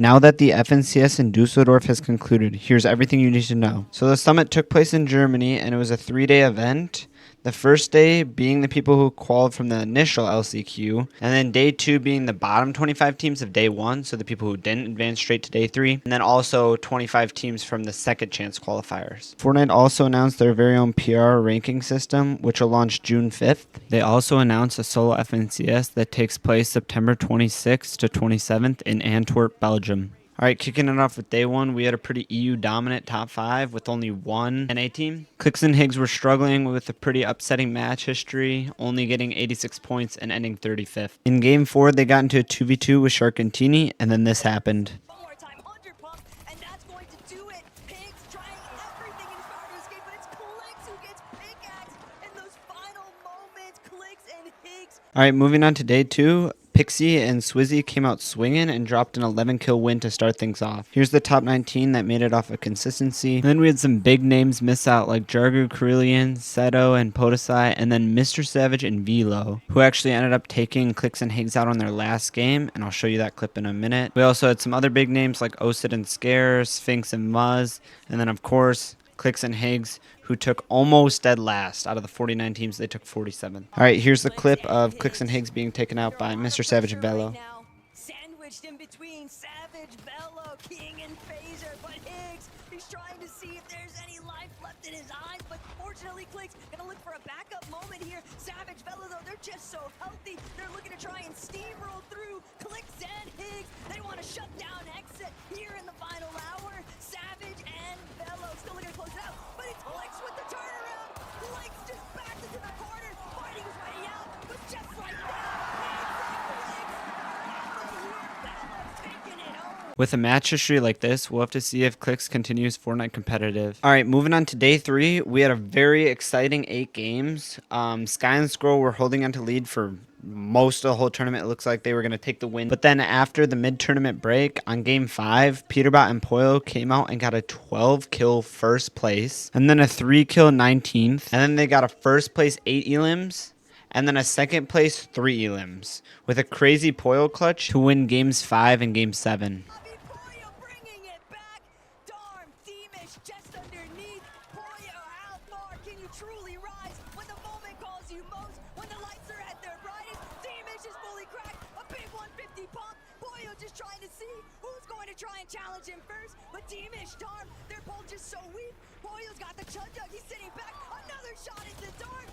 Now that the FNCS in Dusseldorf has concluded, here's everything you need to know. So the summit took place in Germany, and it was a 3-day event. The first day being the people who qualified from the initial LCQ, and then day 2 being the bottom 25 teams of day 1, so the people who didn't advance straight to day 3, and then also 25 teams from the second chance qualifiers. Fortnite also announced their very own PR ranking system, which will launch June 5th. They also announced a solo FNCS that takes place September 26th to 27th in Antwerp, Belgium. All right, kicking it off with day 1, we had a pretty EU dominant top 5 with only one NA team. Clix and Higgs were struggling with a pretty upsetting match history, only getting 86 points and ending 35th. In game 4, they got into a 2v2 with Sharkantini, and then this happened. All right, moving on to day 2. Pixie and Swizzy came out swinging and dropped an 11-kill win to start things off. Here's the top 19 that made it off of consistency. And then we had some big names miss out like Jargu, Carillion, Seto, and Podesai, and then Mr. Savage and Velo, who actually ended up taking Clix and Higgs out on their last game, and I'll show you that clip in a minute. We also had some other big names like Osid and Scare, Sphinx and Muzz, and then of course Clix and Higgs, who took almost dead last. Out of the 49 teams, they took 47. All right, here's the clip of Clix and Higgs being taken out by Mr. Savage and Velo. Sandwiched in between Savage, Velo, King, and Phaser, but Higgs, he's trying to see if there's any life left in his eyes, but fortunately Clix gonna look for a backup moment here. Savage, Velo, though, they're just so healthy. They're looking to try and steamroll through Clix and Higgs. They want to shut down exit here in the final hour. Savage and Velo still looking to close it out, but it's Clix with the turnaround. Clix just backed into the corner, fighting his way out, but just like that, with a match history like this, we'll have to see if Clix continues Fortnite competitive. All right, moving on to day 3, we had a very exciting 8 games. Sky and Scroll were holding on to lead for most of the whole tournament. It looks like they were going to take the win. But then after the mid-tournament break, on game 5, Peterbot and Poyo came out and got a 12-kill first place, and then a 3-kill 19th, and then they got a first place 8 elims, and then a second place 3 elims, with a crazy Poyo clutch to win games 5 and game 7. Poyo bringing it back. Darm, Deemish just underneath. Poyo, how far can you truly rise when the moment calls you most? When the lights are at their brightest, Deemish is fully cracked. A big 150 pump. Poyo just trying to see who's going to try and challenge him first. But Deemish, Darm, they're both just so weak. Poyo's got the chud jug. He's sitting back. Another shot into Darm.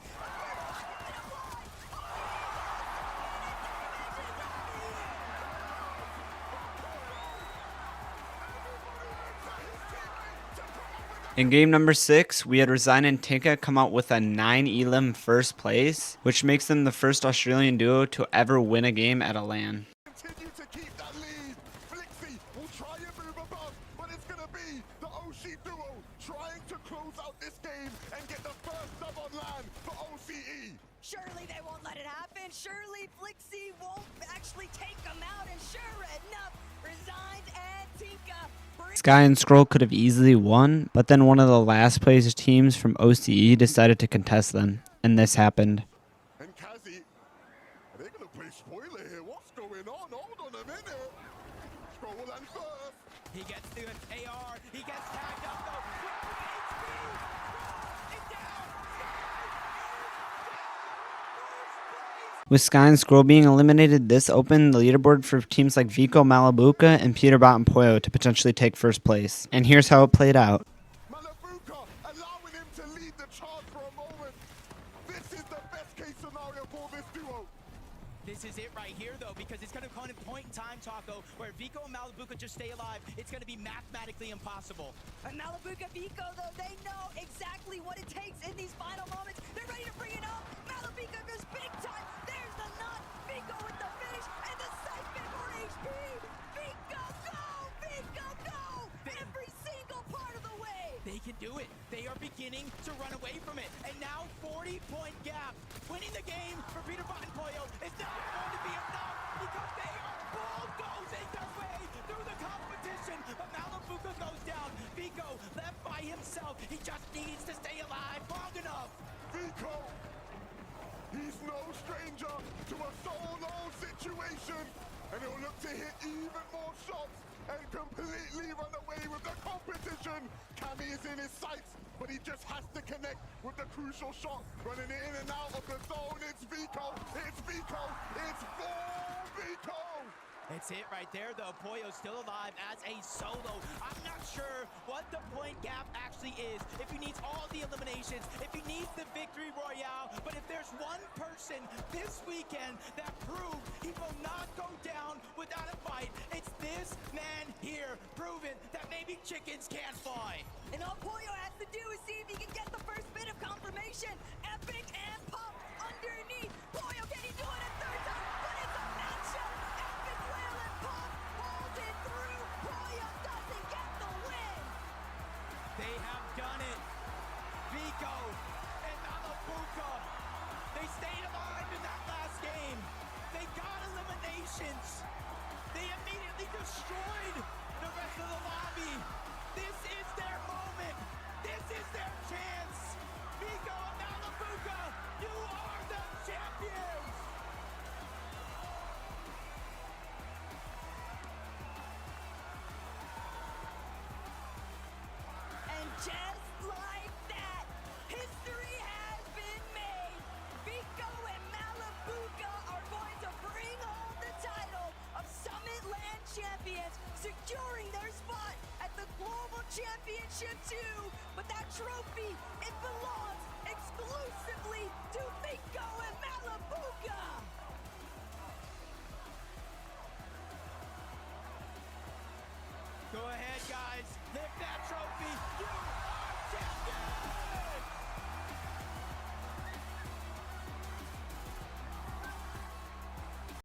In game number 6, we had Resign and Tinka come out with a 9 elim first place, which makes them the first Australian duo to ever win a game at a LAN. Continue to keep that lead. Flixie will try and move above, but it's going to be the OC duo trying to close out this game and get the first dub on LAN for OCE. Surely they won't let it happen. Surely Flixie won't actually take them out. And sure enough, Resigns and Tinka. Sky and Scroll could have easily won, but then one of the last place teams from OCE decided to contest them, and this happened. And Kazi, are they going to play spoiler here? What's going on? Hold on a minute. Scroll and first. He gets the AR. He gets tagged up though. With Sky and Scroll being eliminated, this opened the leaderboard for teams like Vico, Malabuka, and Peterbot and Poyo to potentially take first place. And here's how it played out. Malabuka allowing him to lead the charge for a moment. This is the best case scenario for this duo. This is it right here, though, because it's going to come at a point in time, Taco, where Vico and Malabuka just stay alive. It's going to be mathematically impossible. And Malabuka, Vico, though, they know exactly what it takes in these final moments. They're ready to bring it up. Malabuka goes big time. There's the nut. Vico with the finish and the siphon for HP. Vico, go! Vico, go! Every single part of the way. They can do it. They are beginning to run away from it. And now 40-point gap. Winning the game for Peterbot and Poyo is not going to be enough because they are bulldozing their way through the competition. But Malabuka goes down. Vico left by himself. He just needs to stay alive long enough. Vico, he's no stranger to a solo situation, and he'll look to hit even more shots and completely run away with the competition. Cammy is in his sights, but he just has to connect with the crucial shot. Running it in and out of the zone. It's Vico. It's Vico. It's for Vico. It's it right there, though. Pollo's still alive as a solo. I'm not sure what the point gap actually is, if he needs all the eliminations, if he needs the victory royale, but if there's one person this weekend that proved he will not go down without a fight, it's this man here, proving that maybe chickens can fly. And all Pollo has to do is see if he can get the first bit of confirmation. Epic and Pop underneath. Pollo, can he do it a third time? But it's a matchup. Epic will and Pop holds it through. Pollo doesn't get the win. They have done it. Vico and Malapuka, they stayed alive in that last game. They got eliminations. They immediately destroyed the rest of the lobby. This is their moment. This is their chance. Vico and Malapuka, you are the champions. And just like that, history has been made. Vico and Malapuka are going to bring home the title of Summit Land Champions, securing their spot at the Global Championship 2. But that trophy, it belongs exclusively to Vico and Malapuka. Go ahead, guys. Lift that trophy. You are champions!